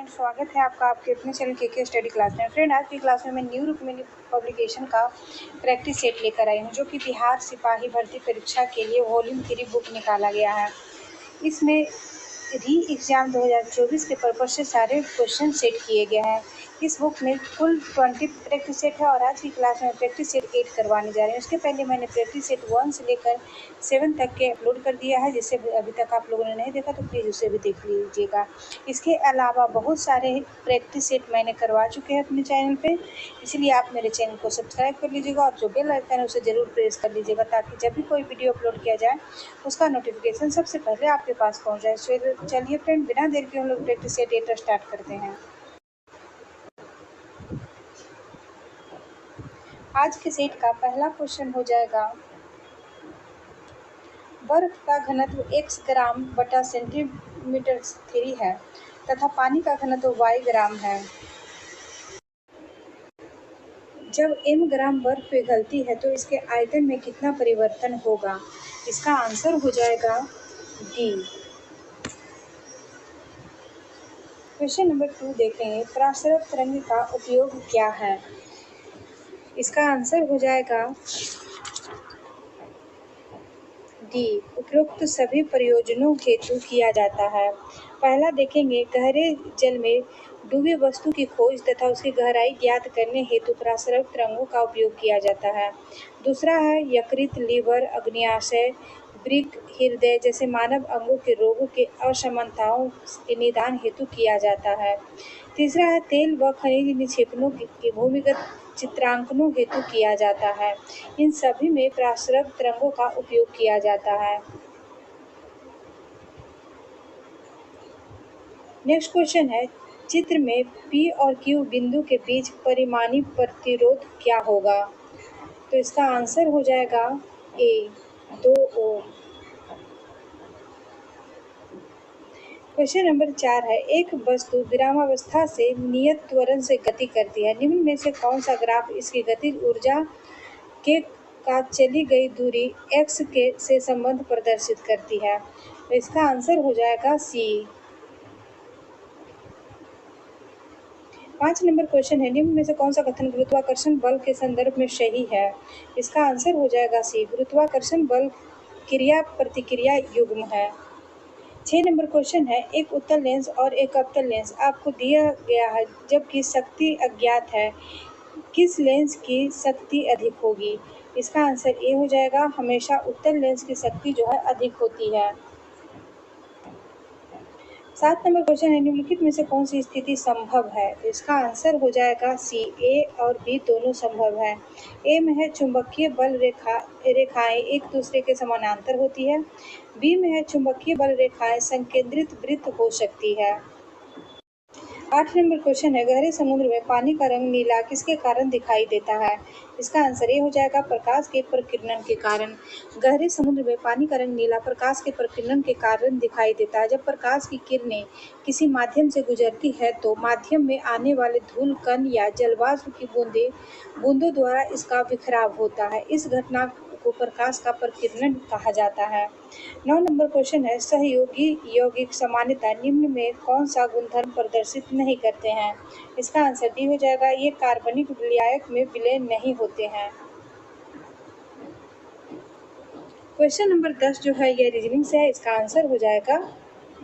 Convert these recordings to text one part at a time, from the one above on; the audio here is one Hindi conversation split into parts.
फ्रेंड, स्वागत है आपका आपके अपने चैनल के स्टडी क्लास में। फ्रेंड, आज की क्लास में मैं न्यू रुक्मिणी पब्लिकेशन का प्रैक्टिस सेट लेकर आई हूँ, जो कि बिहार सिपाही भर्ती परीक्षा के लिए वॉल्यूम 3 बुक निकाला गया है। इसमें री एग्ज़ाम 2024 के पर्पज से सारे क्वेश्चन सेट किए गए हैं। इस बुक में कुल 20 प्रैक्टिस सेट है और आज की क्लास में प्रैक्टिस सेट 8 करवाने जा रहे हैं। उसके पहले मैंने प्रैक्टिस सेट 1 से लेकर 7 तक के अपलोड कर दिया है, जिसे अभी तक आप लोगों ने नहीं देखा तो प्लीज़ उसे भी देख लीजिएगा। इसके अलावा बहुत सारे प्रैक्टिस सेट मैंने करवा चुके हैं अपने चैनल पे, इसलिए आप मेरे चैनल को सब्सक्राइब कर लीजिएगा और जो बेल आइकन है उसे ज़रूर प्रेस कर लीजिएगा, ताकि जब भी कोई वीडियो अपलोड किया जाए उसका नोटिफिकेशन सबसे पहले आपके पास पहुँच जाए। चलिए फ्रेंड, बिना देर के हम लोग प्रैक्टिस सेट 8 स्टार्ट करते हैं। आज के सेट का पहला क्वेश्चन हो जाएगा, बर्फ का घनत्व x ग्राम बटा सेंटीमीटर 3 है तथा पानी का घनत्व y ग्राम है। जब m ग्राम बर्फ पिघलती है तो इसके आयतन में कितना परिवर्तन होगा? इसका आंसर हो जाएगा डी। क्वेश्चन नंबर 2 देखेंगे, परासरक तरंग का उपयोग क्या है? इसका आंसर हो जाएगा डी, उपरोक्त सभी प्रयोजनों हेतु किया जाता है। पहला देखेंगे, गहरे जल में डूबी वस्तु की खोज तथा उसकी गहराई ज्ञात करने हेतु परासरक तरंगों का उपयोग किया जाता है। दूसरा है, यकृत, लीवर, अग्न्याशय, वृक्क, हृदय जैसे मानव अंगों के रोगों के असमानताओं के निदान हेतु किया जाता है। तीसरा है, तेल व खनिज निक्षेपणों के भूमिगत चित्रांकनों हेतु किया जाता है। इन सभी में परासरक तरंगों का उपयोग किया जाता है। नेक्स्ट क्वेश्चन है, चित्र में P और Q बिंदु के बीच परिमाणी प्रतिरोध क्या होगा? तो इसका आंसर हो जाएगा ए, 2 ओम। क्वेश्चन नंबर 4 है, एक वस्तु विरामावस्था से नियत त्वरण से गति करती है। निम्न में से कौन सा ग्राफ इसकी गतिज ऊर्जा के का चली गई दूरी x के से संबंध प्रदर्शित करती है? तो इसका आंसर हो जाएगा सी। 5 नंबर क्वेश्चन है, निम्न में से कौन सा कथन गुरुत्वाकर्षण बल के संदर्भ में सही है? इसका आंसर हो जाएगा सी, गुरुत्वाकर्षण बल क्रिया प्रतिक्रिया युग्म है। 6 नंबर क्वेश्चन है, एक उत्तल लेंस और एक अवतल लेंस आपको दिया गया है जबकि शक्ति अज्ञात है, किस लेंस की शक्ति अधिक होगी? इसका आंसर ए हो जाएगा, हमेशा उत्तल लेंस की शक्ति जो है अधिक होती है। 7 नंबर क्वेश्चन है, निम्नलिखित में से कौन सी स्थिति संभव है? तो इसका आंसर हो जाएगा सी, ए और बी दोनों संभव है। ए में है, चुंबकीय बल रेखाएं एक दूसरे के समानांतर होती है। बी में है, चुंबकीय बल रेखाएं संकेंद्रित वृत्त हो सकती है। 8 नंबर क्वेश्चन है, गहरे समुद्र में पानी का रंग नीला किसके कारण दिखाई देता है? इसका आंसर ये हो जाएगा, प्रकाश के प्रकीर्णन के कारण। गहरे समुद्र में पानी का रंग नीला प्रकाश के प्रकीर्णन के कारण दिखाई देता है। जब प्रकाश की किरणें किसी माध्यम से गुजरती है तो माध्यम में आने वाले धूल कण या जलवाष्प की बूंदों द्वारा इसका बिखराव होता है। इस घटना को प्रकाश का प्रकीर्णन कहा जाता है। 9 नंबर क्वेश्चन है, सहयोगी यौगिक सामान्यतः निम्न में कौन सा गुणधर्म प्रदर्शित नहीं करते हैं? इसका आंसर डी हो जाएगा, ये कार्बनिक विलायक में विलय नहीं होते हैं। क्वेश्चन नंबर 10 जो है ये रीजनिंग से है, इसका आंसर हो जाएगा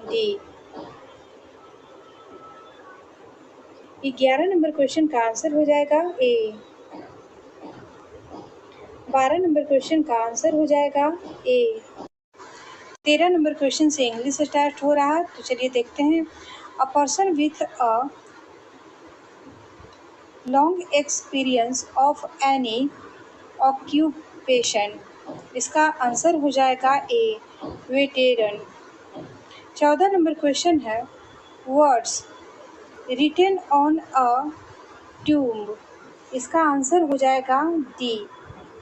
डी। 11 नंबर क्वेश्चन का आंसर हो जाएगा ए। 12 नंबर क्वेश्चन का आंसर हो जाएगा ए। 13 नंबर क्वेश्चन से इंग्लिश स्टार्ट हो रहा है, तो चलिए देखते हैं। A person with a long experience of any occupation, इसका आंसर हो जाएगा ए, वेटेरन। 14 नंबर क्वेश्चन है, वर्ड्स रिटन ऑन अ ट्यूम्ब, इसका आंसर हो जाएगा डी,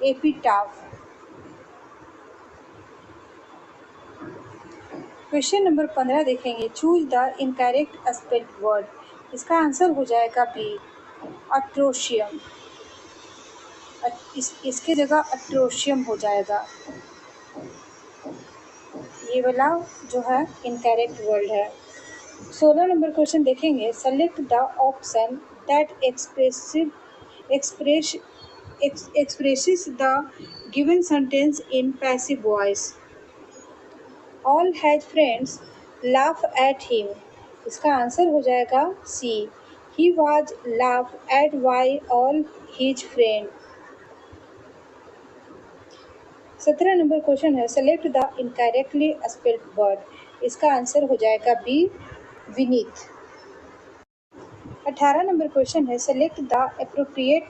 एपिटाफ। क्वेश्चन नंबर 15 देखेंगे, choose the incorrect spelled word, इसका आंसर हो जाएगा बी, अट्रोशियम। इसके जगह अट्रोशियम हो जाएगा, ये वाला जो है इनकरेक्ट वर्ड है। 16 नंबर क्वेश्चन देखेंगे। Select the option that express expresses the given sentence in passive voice. All had friends laugh at him. इसका आंसर हो जाएगा C. He was laughed at by all his friends. 17 number question है। Select the incorrectly spelled word. इसका आंसर हो जाएगा बी, विनीत। 18 नंबर क्वेश्चन है। Select the appropriate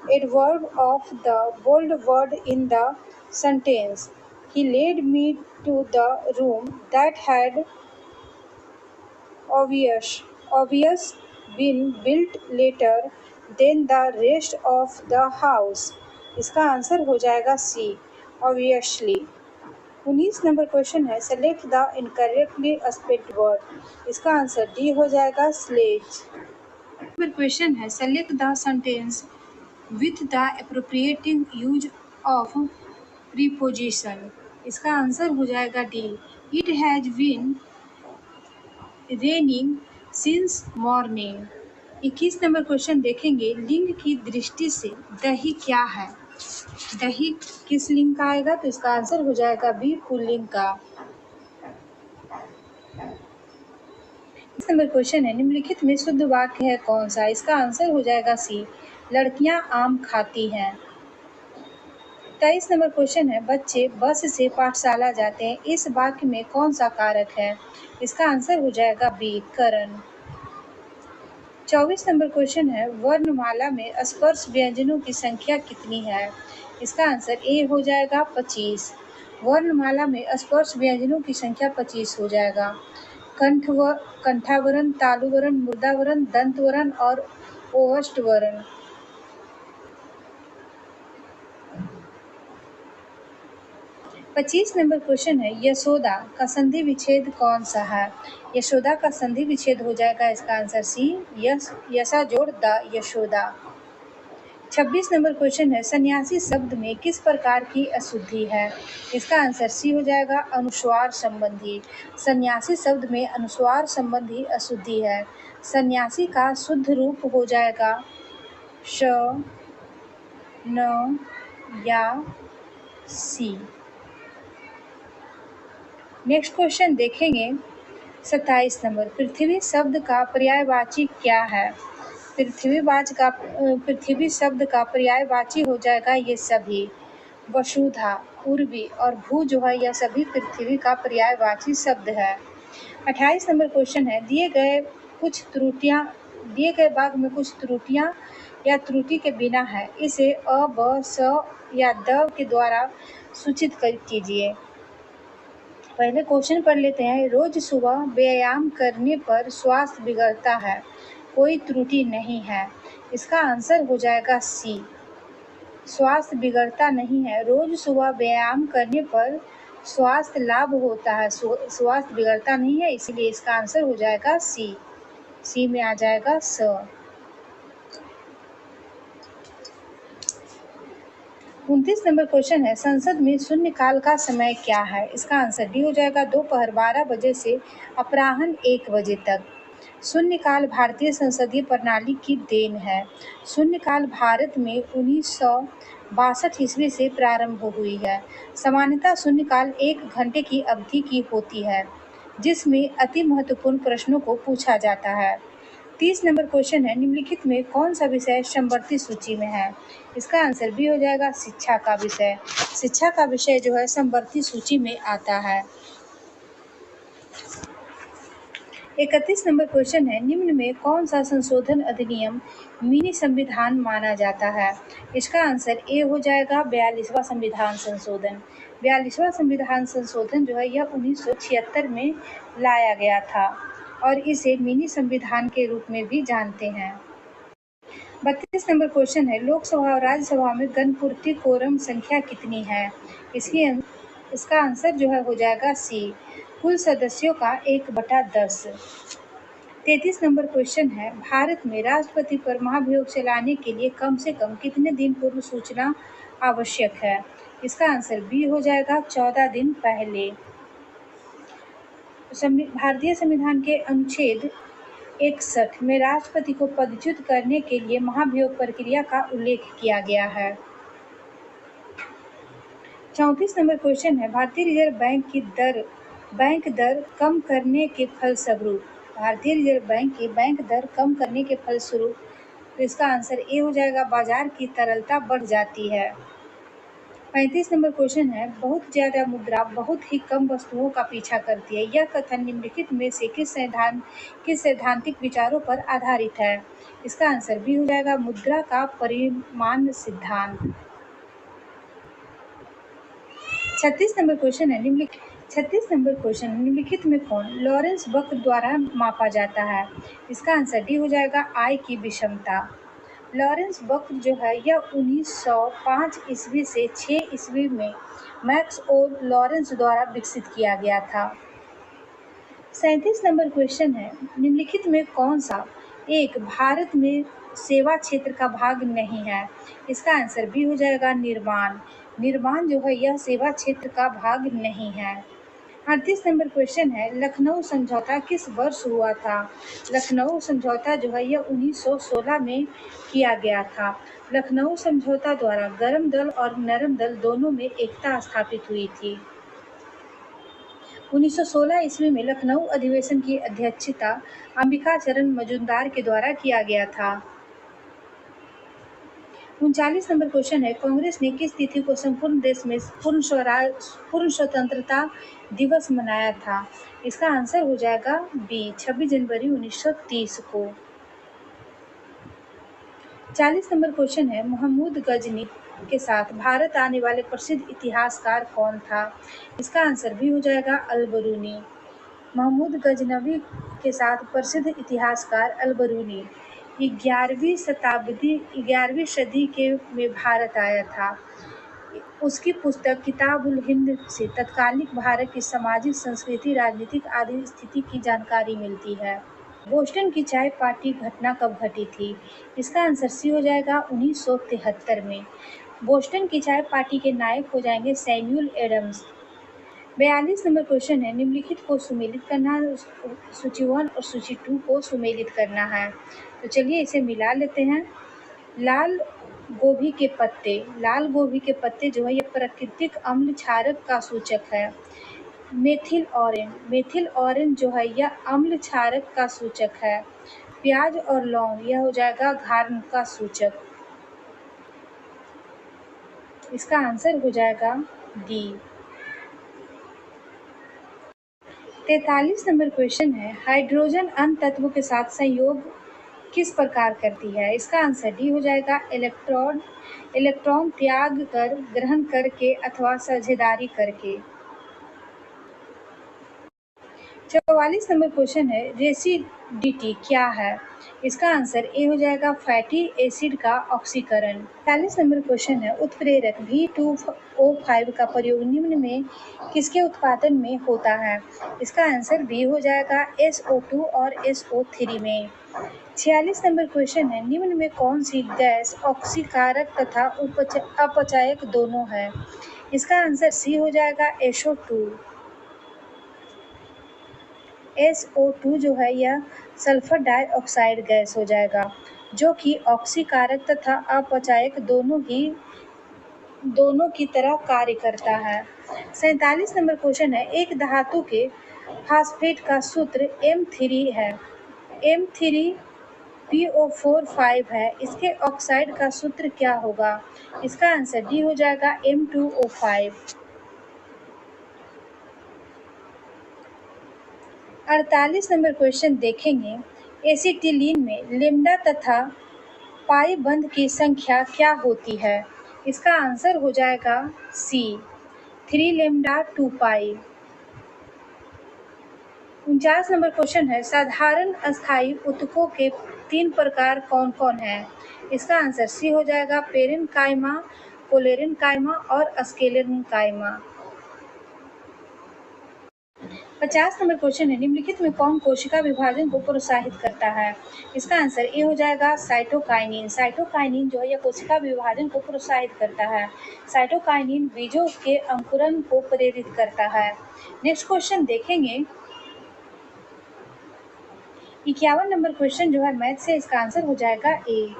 adverb of the bold word in the sentence. He led me to the room that had obvious been built later than the rest of the house. इसका आंसर हो जाएगा सी, obviously. 19 नंबर क्वेश्चन है। Select the incorrectly spelled word. इसका आंसर डी हो जाएगा, स्लेज। नंबर क्वेश्चन है। Select the sentence with the appropriate use of preposition. इसका आंसर हो जाएगा D. It has been raining since morning. 21 number question देखेंगे। लिंग की दृष्टि से दही क्या है? दही किस लिंग का आएगा? तो इसका आंसर हो जाएगा बी, पुल्लिंग का। इस नंबर क्वेश्चन है। निम्नलिखित में शुद्ध वाक्य है कौन सा? इसका आंसर हो जाएगा सी, लड़कियां आम खाती हैं। 23 नंबर क्वेश्चन है। बच्चे बस से पाठशाला जाते हैं। इस वाक्य में कौन सा कारक है? इसका आंसर हो जाएगा बी, करण। 24 नंबर क्वेश्चन है। वर्णमाला में स्पर्श व्यंजनों की संख्या कितनी है? इसका आंसर ए हो जाएगा, 25। वर्णमाला में स्पर्श व्यंजनों की संख्या 25 हो जाएगा। कंठावरण, तालुवरण, मुर्दावरण, दंतवरण और ओष्ठवरण। 25 नंबर क्वेश्चन है। यशोदा का संधि विच्छेद कौन सा है? यशोदा का संधि विच्छेद हो जाएगा, इसका आंसर सी, यशा जोड़ द यशोदा। 26 नंबर क्वेश्चन है। सन्यासी शब्द में किस प्रकार की अशुद्धि है? इसका आंसर सी हो जाएगा, अनुस्वार संबंधी। सन्यासी शब्द में अनुस्वार संबंधी अशुद्धि है। सन्यासी का शुद्ध रूप हो जाएगा श, न या सी। नेक्स्ट क्वेश्चन देखेंगे। 27 नंबर। पृथ्वी शब्द का पर्यायवाची क्या है? पृथ्वी शब्द का पर्यायवाची हो जाएगा ये सभी। वसुधा, उर्वी और भू जो है यह सभी पृथ्वी का पर्यायवाची शब्द है। 28 नंबर क्वेश्चन है। दिए गए भाग में कुछ त्रुटियां या त्रुटि के बिना है, इसे अ, ब, स या द के द्वारा सूचित कीजिए। पहले क्वेश्चन पढ़ लेते हैं। रोज सुबह व्यायाम करने पर स्वास्थ्य बिगड़ता है, कोई त्रुटि नहीं है। इसका आंसर हो जाएगा सी, स्वास्थ्य बिगड़ता नहीं है। रोज सुबह व्यायाम करने पर स्वास्थ्य लाभ होता है, स्वास्थ्य बिगड़ता नहीं है, इसीलिए इसका आंसर हो जाएगा सी। सी में आ जाएगा स। 29 नंबर क्वेश्चन है। संसद में शून्यकाल का समय क्या है? इसका आंसर डी हो जाएगा, दोपहर 12 बजे से अपराह्न 1 बजे तक। शून्यकाल भारतीय संसदीय प्रणाली की देन है। शून्यकाल भारत में 1962 ईस्वी से प्रारंभ हुई है। सामान्यतः शून्यकाल 1 घंटे की अवधि की होती है, जिसमें अति महत्वपूर्ण प्रश्नों को पूछा जाता है। 30 नंबर क्वेश्चन है। निम्नलिखित में कौन सा विषय समवर्ती सूची में है? इसका आंसर बी हो जाएगा, शिक्षा का विषय। शिक्षा का विषय जो है समवर्ती सूची में आता है। 31 नंबर क्वेश्चन है। निम्न में कौन सा संशोधन अधिनियम मिनी संविधान माना जाता है? इसका आंसर ए हो जाएगा, 42वां संविधान संशोधन। 42वां संविधान संशोधन जो है यह 1976 में लाया गया था और इसे मिनी संविधान के रूप में भी जानते हैं। 32 नंबर क्वेश्चन है। लोकसभा और राज्यसभा में गणपूर्ति कोरम संख्या कितनी है? इसका आंसर जो है हो जाएगा सी, कुल सदस्यों का 1/10। 33 नंबर क्वेश्चन है। भारत में राष्ट्रपति पर महाभियोग चलाने के लिए कम से कम कितने दिन पूर्व सूचना आवश्यक है? इसका आंसर बी हो जाएगा, 14 दिन पहले। भारतीय संविधान के अनुच्छेद 61 में राष्ट्रपति को पदच्युत करने के लिए महाभियोग प्रक्रिया का उल्लेख किया गया है। 34 नंबर क्वेश्चन है, भारतीय रिजर्व बैंक दर कम करने के फलस्वरूप, भारतीय रिजर्व बैंक की बैंक दर कम करने के फलस्वरूप, तो इसका आंसर ए हो जाएगा, बाजार की तरलता बढ़ जाती है। 35 नंबर क्वेश्चन है, बहुत ज्यादा मुद्रा बहुत ही कम वस्तुओं का पीछा करती है। यह कथन निम्नलिखित में से किस सैद्धांतिक विचारों पर आधारित है? इसका आंसर बी हो जाएगा, मुद्रा का परिमाण सिद्धांत। 36 नंबर क्वेश्चन है, निम्नलिखित में कौन लॉरेंस वक्र द्वारा मापा जाता है? इसका आंसर डी हो जाएगा, आय की विषमता। लॉरेंस वक्र जो है यह 1905 ईस्वी से 6 ईस्वी में मैक्स और लॉरेंस द्वारा विकसित किया गया था। 37 नंबर क्वेश्चन है, निम्नलिखित में कौन सा एक भारत में सेवा क्षेत्र का भाग नहीं है? इसका आंसर बी हो जाएगा, निर्माण जो है यह सेवा क्षेत्र का भाग नहीं है। 38 नंबर क्वेश्चन है, लखनऊ समझौता किस वर्ष हुआ था? लखनऊ समझौता जो है यह 1916 में किया गया था। लखनऊ समझौता द्वारा गर्म दल और नरम दल दोनों में एकता स्थापित हुई थी। 1916 ईस्वी में लखनऊ अधिवेशन की अध्यक्षता अंबिका चरण मजूमदार के द्वारा किया गया था। 39 नंबर क्वेश्चन है, कांग्रेस ने किस तिथि को संपूर्ण देश में पूर्ण स्वतंत्रता दिवस मनाया था? इसका आंसर हो जाएगा बी, 26 जनवरी 1930 को। 40 नंबर क्वेश्चन है, महमूद गजनी के साथ भारत आने वाले प्रसिद्ध इतिहासकार कौन था? इसका आंसर भी हो जाएगा, अल-बरूनी। महमूद गजनवी के साथ प्रसिद्ध इतिहासकार अल-बरूनी 11वीं सदी के में भारत आया था। उसकी पुस्तक किताबुल हिंद से तत्कालीन भारत की सामाजिक, संस्कृति, राजनीतिक आदि स्थिति की जानकारी मिलती है। बोस्टन की चाय पार्टी घटना कब घटी थी? इसका आंसर सी हो जाएगा, 1973 में। बोस्टन की चाय पार्टी के नायक हो जाएंगे सैमुअल एडम्स। 42 नंबर क्वेश्चन है, निम्नलिखित को सुमेलित करना है, सूची 1 और सूची 2 को सुमेलित करना है। तो चलिए इसे मिला लेते हैं। लाल गोभी के पत्ते जो है ये प्राकृतिक अम्ल क्षारक का सूचक है। मेथिल ऑरेंज जो है यह अम्ल क्षारक का सूचक है। प्याज और लौंग यह हो जाएगा घार्म का सूचक। इसका आंसर हो जाएगा डी। 43 नंबर क्वेश्चन है, हाइड्रोजन अन्य तत्वों के साथ संयोग किस प्रकार करती है? इसका आंसर डी हो जाएगा, इलेक्ट्रॉन त्याग कर, ग्रहण करके अथवा साझेदारी करके। 44 नंबर क्वेश्चन है, रेसिडिटी क्या है? इसका आंसर ए हो जाएगा, फैटी एसिड का ऑक्सीकरण। 45 नंबर क्वेश्चन है, उत्प्रेरक V2O5 का प्रयोग निम्न में किसके उत्पादन में होता है? इसका आंसर बी हो जाएगा, SO2 और SO3 में। 46 नंबर क्वेश्चन है, निम्न में कौन सी गैस ऑक्सीकारक तथा अपचायक दोनों है? इसका आंसर सी हो जाएगा, SO2 जो है यह सल्फर डाइऑक्साइड गैस हो जाएगा, जो कि ऑक्सीकारक तथा अपचायक दोनों की तरह कार्य करता है। 47 नंबर क्वेश्चन है, एक धातु के फास्फेट का सूत्र M3 है। M3PO4 है, इसके ऑक्साइड का सूत्र क्या होगा? इसका आंसर डी हो जाएगा, M2O5। 48 नंबर क्वेश्चन देखेंगे, एसिटिलीन में लेम्डा तथा पाई बंध की संख्या क्या होती है? इसका आंसर हो जाएगा सी, 3 लेम्डा 2 पाई। 49 नंबर क्वेश्चन है, साधारण अस्थायी ऊतकों के 3 प्रकार कौन कौन है? इसका आंसर सी हो जाएगा, पेरेनकाइमा, कोलेरेनकाइमा और स्क्लेरेनकाइमा। 50 नंबर क्वेश्चन है, निम्नलिखित में कौन कोशिका विभाजन को प्रोत्साहित करता है? इसका आंसर ए हो जाएगा, साइटोकाइनिन जो है यह कोशिका विभाजन को प्रोत्साहित करता है। साइटोकाइनिन बीजों के अंकुरण को प्रेरित करता है। नेक्स्ट क्वेश्चन देखेंगे, 51 नंबर क्वेश्चन जो है मैथ से, इसका आंसर हो जाएगा ए।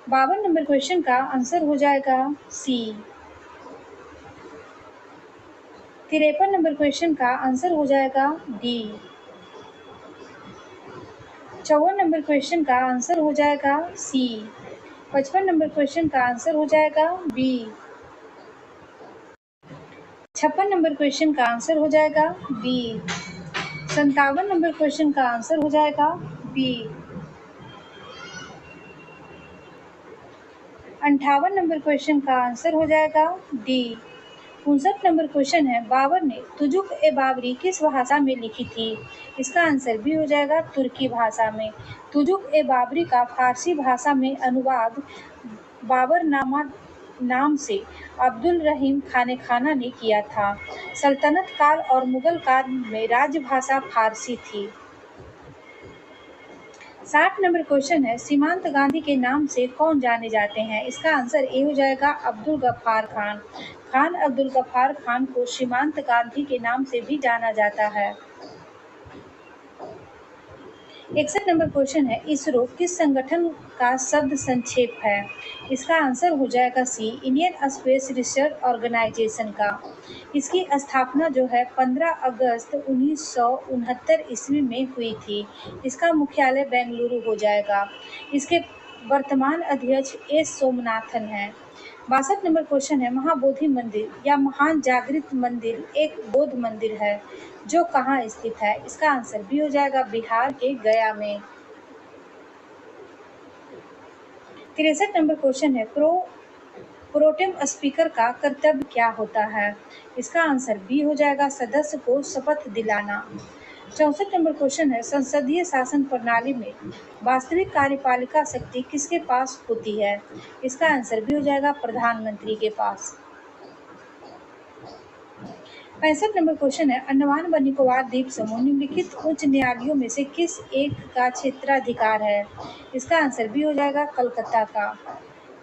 52 नंबर क्वेश्चन का आंसर हो जाएगा सी। 53 नंबर क्वेश्चन का आंसर हो जाएगा डी। 54 नंबर क्वेश्चन का आंसर हो जाएगा सी। 55 नंबर क्वेश्चन का आंसर हो जाएगा बी। 56 नंबर क्वेश्चन का आंसर हो जाएगा बी। 57 नंबर क्वेश्चन का आंसर हो जाएगा बी। 58 नंबर क्वेश्चन का आंसर हो जाएगा डी। 59 नंबर क्वेश्चन है, बाबर ने तुजुक ए बाबरी किस भाषा में लिखी थी? इसका आंसर भी हो जाएगा तुर्की भाषा में। तुजुक ए बाबरी का फारसी भाषा में अनुवाद बाबरनामा नाम से अब्दुल रहीम खानेखाना ने किया था। सल्तनत काल और मुगल काल में राजभाषा फारसी थी। 60 नंबर क्वेश्चन है, सीमांत गांधी के नाम से कौन जाने जाते हैं? इसका आंसर ए हो जाएगा अब्दुल गफ्फार खान। खान अब्दुल गफ्फार खान को सीमांत गांधी के नाम से भी जाना जाता है। 61 नंबर क्वेश्चन है, इसरो किस संगठन का शब्द संक्षेप है? इसका आंसर हो जाएगा सी, इंडियन स्पेस रिसर्च ऑर्गेनाइजेशन का। इसकी स्थापना जो है 15 अगस्त 1969 ईस्वी में हुई थी। इसका मुख्यालय बेंगलुरु हो जाएगा। इसके वर्तमान अध्यक्ष एस सोमनाथन हैं। 62 नंबर क्वेश्चन है, महाबोधि मंदिर या महान जागृत मंदिर एक बौद्ध मंदिर है जो कहाँ स्थित है? इसका आंसर भी हो जाएगा बिहार के गया में। 63 नंबर क्वेश्चन है, प्रोटेम स्पीकर का कर्तव्य क्या होता है? इसका आंसर बी हो जाएगा सदस्य को शपथ दिलाना। 64 नंबर क्वेश्चन है, संसदीय शासन प्रणाली में वास्तविक कार्यपालिका शक्ति किसके पास होती है? इसका आंसर भी हो जाएगा प्रधानमंत्री के पास। 65 नंबर क्वेश्चन है, अंडमान व निकोबार द्वीप समूह निम्नलिखित उच्च न्यायालयों में से किस एक का क्षेत्राधिकार है? इसका आंसर भी हो जाएगा कलकत्ता का।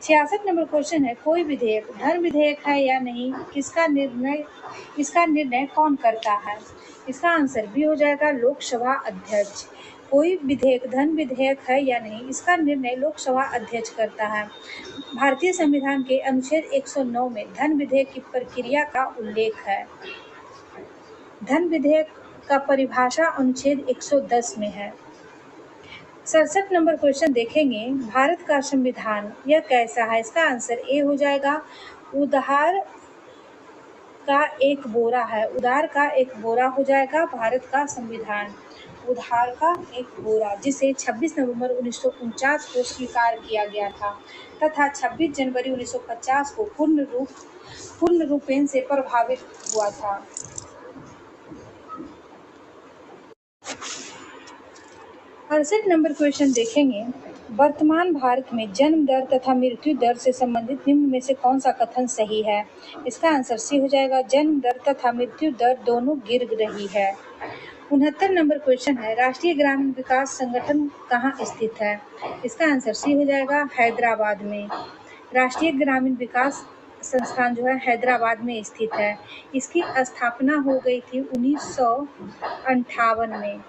66 नंबर क्वेश्चन है, कोई विधेयक धन विधेयक है या नहीं, इसका निर्णय कौन करता है? इसका आंसर भी हो जाएगा लोकसभा अध्यक्ष। कोई विधेयक धन विधेयक है या नहीं, इसका निर्णय लोकसभा अध्यक्ष करता है। भारतीय संविधान के अनुच्छेद 109 में धन विधेयक की प्रक्रिया का उल्लेख है। धन विधेयक का परिभाषा अनुच्छेद 110 में है। 67 नंबर क्वेश्चन देखेंगे, भारत का संविधान यह कैसा है? इसका आंसर ए हो जाएगा उधार का एक बोरा है। उधार का एक बोरा हो जाएगा भारत का संविधान। उधार का एक बोरा, जिसे 26 नवंबर 1949 को स्वीकार किया गया था तथा 26 जनवरी 1950 को पूर्ण रूपेण से प्रभावित हुआ था। 68 नंबर क्वेश्चन देखेंगे, वर्तमान भारत में जन्म दर तथा मृत्यु दर से संबंधित निम्न में से कौन सा कथन सही है? इसका आंसर सी हो जाएगा जन्म दर तथा मृत्यु दर दोनों गिर रही है। 69 नंबर क्वेश्चन है, राष्ट्रीय ग्रामीण विकास संगठन कहाँ स्थित है? इसका आंसर सी हो जाएगा हैदराबाद में। राष्ट्रीय ग्रामीण विकास संस्थान जो है हैदराबाद में स्थित है। इसकी स्थापना हो गई थी 1958 में।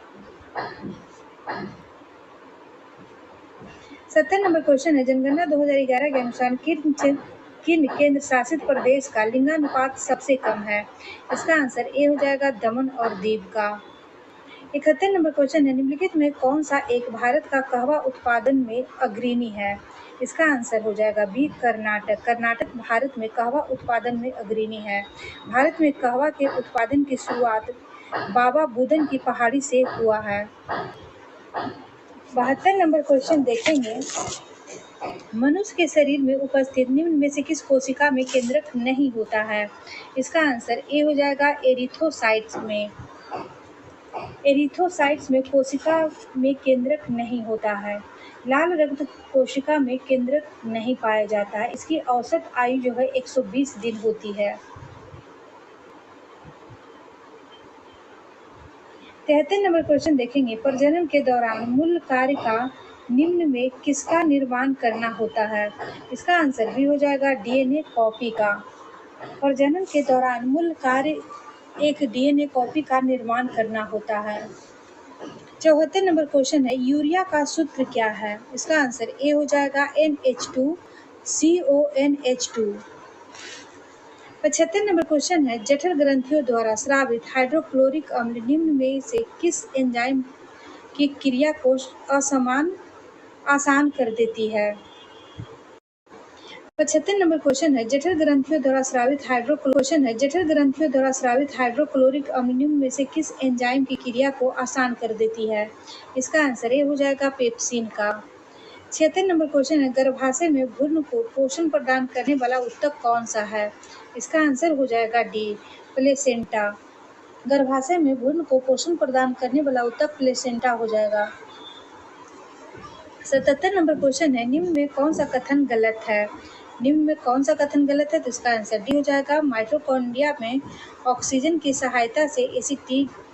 70 नंबर क्वेश्चन है, जनगणना 2011 के अनुसार किन केंद्र शासित प्रदेश का लिंगानुपात सबसे कम है? इसका आंसर ए हो जाएगा दमन और दीव का। 71 नंबर क्वेश्चन है, निम्नलिखित में कौन सा एक भारत का कहवा उत्पादन में अग्रणी है? इसका आंसर हो जाएगा बी कर्नाटक। कर्नाटक भारत में कहवा उत्पादन में अग्रणी है। भारत में कहवा के उत्पादन की शुरुआत बाबा बुदन की पहाड़ी से हुआ है। 72 नंबर क्वेश्चन देखेंगे, मनुष्य के शरीर में उपस्थित निम्न में से किस कोशिका में केंद्रक नहीं होता है? इसका आंसर ए हो जाएगा एरिथ्रोसाइट्स में। एरिथ्रोसाइट्स में कोशिका में केंद्रक नहीं होता है। लाल रक्त कोशिका में केंद्रक नहीं पाया जाता है। इसकी औसत आयु जो है 120 दिन होती है। 73 नंबर क्वेश्चन देखेंगे, प्रजनन के दौरान मूल कार्य का निम्न में किसका निर्माण करना होता है? इसका आंसर भी हो जाएगा डीएनए कॉपी का। प्रजनन के दौरान मूल कार्य एक डीएनए कॉपी का निर्माण करना होता है। 74 नंबर क्वेश्चन है, यूरिया का सूत्र क्या है? इसका आंसर ए हो जाएगा NH2CONH2। 75 नंबर क्वेश्चन है, जठर ग्रंथियों द्वारा स्रावित हाइड्रोक्लोरिक अम्ल निम्न में से किस एंजाइम की क्रिया को आसान कर देती है? 75 नंबर क्वेश्चन है, जठर ग्रंथियों द्वारा स्रावित हाइड्रोक्लोरिक अम्ल निम्न में से किस एंजाइम की क्रिया को आसान कर देती है? इसका आंसर ए हो जाएगा पेप्सिन का। 76 नंबर क्वेश्चन है, गर्भाशय में भ्रूण को पोषण प्रदान करने वाला ऊतक कौन सा है? इसका आंसर हो जाएगा डी, प्लेसेंटा। गर्भाशय में भ्रूण को पोषण प्रदान करने वाला ऊतक प्लेसेंटा हो जाएगा। 77 नंबर क्वेश्चन है, निम्न में कौन सा कथन गलत है? तो इसका आंसर डी हो जाएगा, माइटोकॉन्ड्रिया में ऑक्सीजन की सहायता से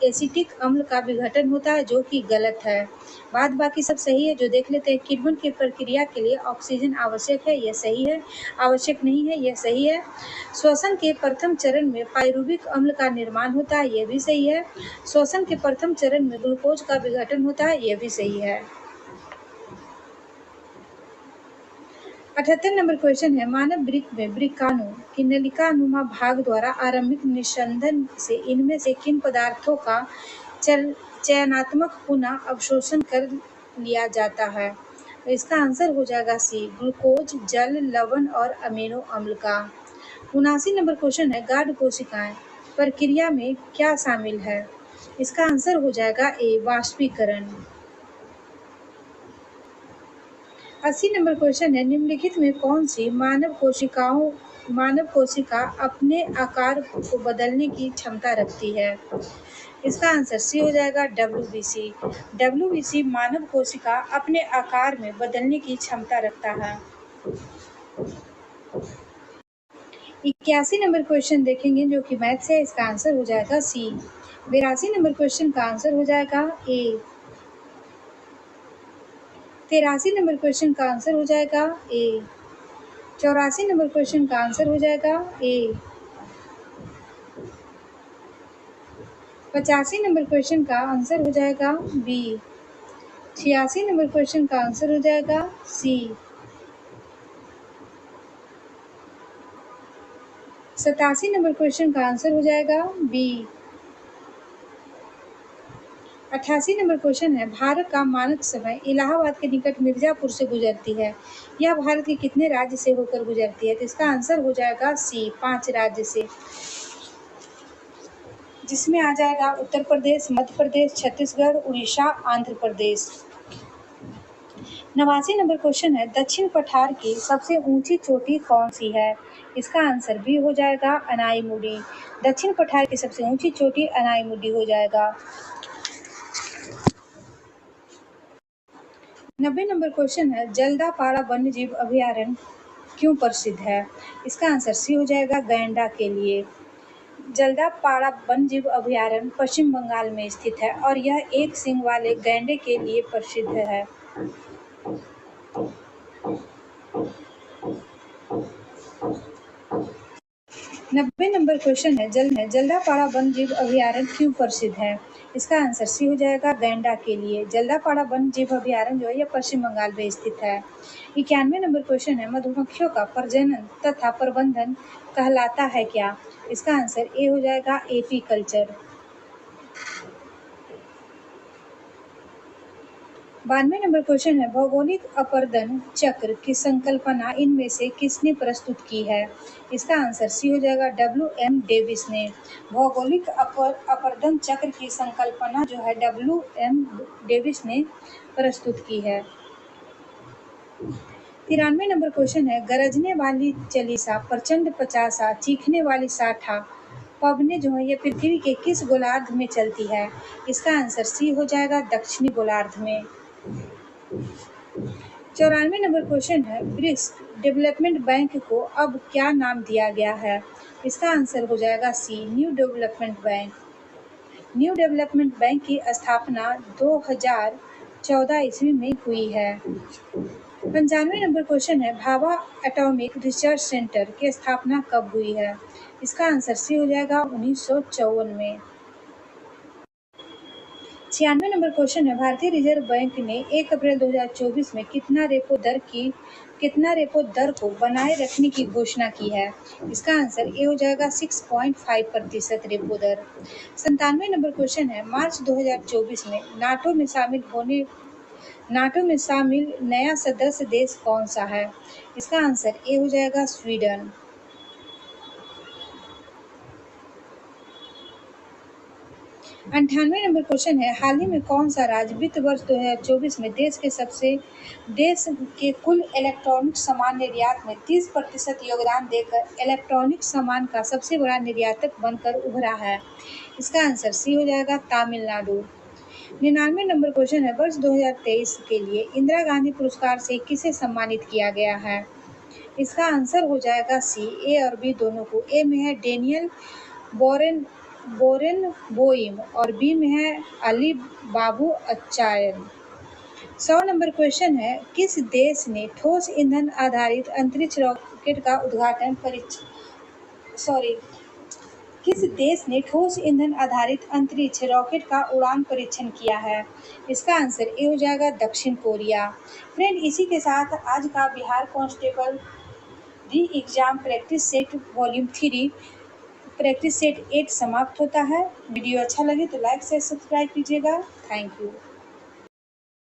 एसिटिक अम्ल का विघटन होता है, जो कि गलत है। बाद बाकी सब सही है। जो देख लेते हैं, किण्वन की प्रक्रिया के लिए ऑक्सीजन आवश्यक है, यह सही है। आवश्यक नहीं है, यह सही है। श्वसन के प्रथम चरण में पाइरुविक अम्ल का निर्माण होता है, यह भी सही है। श्वसन के प्रथम चरण में ग्लूकोज का विघटन होता है, यह भी सही है। 78 नंबर क्वेश्चन है, मानव वृक्क में वृक्काणु की नलिकानुमा भाग द्वारा आरंभिक निस्संदन से इनमें से किन पदार्थों का चयनात्मक पुनः अवशोषण कर लिया जाता है? इसका आंसर हो जाएगा सी, ग्लूकोज, जल, लवण और अमीनो अम्ल का। 79 नंबर क्वेश्चन है, गाढ़ कोशिकाएं प्रक्रिया में क्या शामिल है? इसका आंसर हो जाएगा ए, वाष्पीकरण। 80 नंबर क्वेश्चन है, निम्नलिखित में कौन सी मानव कोशिका अपने आकार को बदलने की क्षमता रखती है? इसका आंसर सी हो जाएगा, WBC। WBC मानव कोशिका अपने आकार में बदलने की क्षमता रखता है। 81 नंबर क्वेश्चन देखेंगे, जो कि मैथ से, इसका आंसर हो जाएगा सी। 82 नंबर क्वेश्चन का आंसर हो जाएगा ए। 83 नंबर क्वेश्चन का आंसर हो जाएगा ए। 84 नंबर क्वेश्चन का आंसर हो जाएगा ए। 85 नंबर क्वेश्चन का आंसर हो जाएगा बी। 86 नंबर क्वेश्चन का आंसर हो जाएगा सी। 87 नंबर क्वेश्चन का आंसर हो जाएगा बी। 88 नंबर क्वेश्चन है, भारत का मानक समय इलाहाबाद के निकट मिर्जापुर से गुजरती है। यह भारत के कितने राज्य से होकर गुजरती है? तो इसका आंसर हो जाएगा सी, 5 राज्य से, जिसमें आ जाएगा उत्तर प्रदेश, मध्य प्रदेश, छत्तीसगढ़, उड़ीसा, आंध्र प्रदेश। 89 नंबर क्वेश्चन है, दक्षिण पठार की सबसे ऊंची चोटी कौन सी है? इसका आंसर बी हो जाएगा, अनाईमुडी। दक्षिण पठार की सबसे ऊंची चोटी अनाईमुडी हो जाएगा। 90 नंबर क्वेश्चन है, जल्दापाड़ा वन्यजीव अभयारण्य क्यों प्रसिद्ध है? इसका आंसर सी हो जाएगा, गैंडा के लिए। जल्दापाड़ा वन्यजीव अभयारण्य पश्चिम बंगाल में स्थित है और यह एक सींग वाले गैंडे के लिए प्रसिद्ध है। 90 नंबर क्वेश्चन है, जल्दापाड़ा वन्यजीव अभयारण्य क्यों प्रसिद्ध है? इसका आंसर सी हो जाएगा, गैंडा के लिए। जल्दापाड़ा वन्यजीव अभयारण्य जो है यह पश्चिम बंगाल में स्थित है। 91 नंबर क्वेश्चन है, मधुमक्खियों का प्रजनन तथा प्रबंधन कहलाता है क्या? इसका आंसर ए हो जाएगा, एपीकल्चर। 92 नंबर क्वेश्चन है, भौगोलिक अपरदन चक्र की संकल्पना इनमें से किसने प्रस्तुत की है? इसका आंसर सी हो जाएगा, WM डेविस ने। भौगोलिक अपरदन चक्र की संकल्पना जो है WM डेविस ने प्रस्तुत की है। 93 नंबर क्वेश्चन है, गरजने वाली चलीसा, प्रचंड पचासा, चीखने वाली साठा पवने जो है ये पृथ्वी के किस गोलार्ध में चलती है? इसका आंसर सी हो जाएगा, दक्षिणी गोलार्ध में। 94 नंबर क्वेश्चन है, ब्रिक्स डेवलपमेंट बैंक को अब क्या नाम दिया गया है? इसका आंसर हो जाएगा C, new development bank. New development bank की स्थापना 2014 ईस्वी में हुई है। 95 नंबर क्वेश्चन है, भाभा एटॉमिक रिसर्च सेंटर की स्थापना कब हुई है? इसका आंसर सी हो जाएगा, 1954 में। 96 नंबर क्वेश्चन है, भारतीय रिजर्व बैंक ने 1 अप्रैल 2024 में कितना रेपो दर को बनाए रखने की घोषणा की है? इसका आंसर ए हो जाएगा 6.5% रेपो दर। 97 नंबर क्वेश्चन है, मार्च 2024 में नाटो में शामिल नया सदस्य देश कौन सा है? इसका आंसर ए हो जाएगा स्वीडन। 98 नंबर क्वेश्चन है, हाल ही में कौन सा राज्य वित्त वर्ष 2024 में देश के कुल इलेक्ट्रॉनिक सामान निर्यात में 30% योगदान देकर इलेक्ट्रॉनिक सामान का सबसे बड़ा निर्यातक बनकर उभरा है? इसका आंसर सी हो जाएगा तमिलनाडु। 99 नंबर क्वेश्चन है, वर्ष 2023 के लिए इंदिरा गांधी पुरस्कार से किसे सम्मानित किया गया है? इसका आंसर हो जाएगा सी, ए और बी दोनों को। ए में है डेनियल बोरेनबोइम और बी में है अली बाबू अच्चायन। 100 नंबर क्वेश्चन है, किस देश ने ठोस ईंधन आधारित अंतरिक्ष रॉकेट का उड़ान परीक्षण किया है? इसका आंसर ए हो जाएगा दक्षिण कोरिया। फ्रेंड, इसी के साथ आज का बिहार कांस्टेबल री exam practice set volume 3 practice set 8 समाप्त होता है। वीडियो अच्छा लगे तो लाइक से सब्सक्राइब कीजिएगा। Thank you.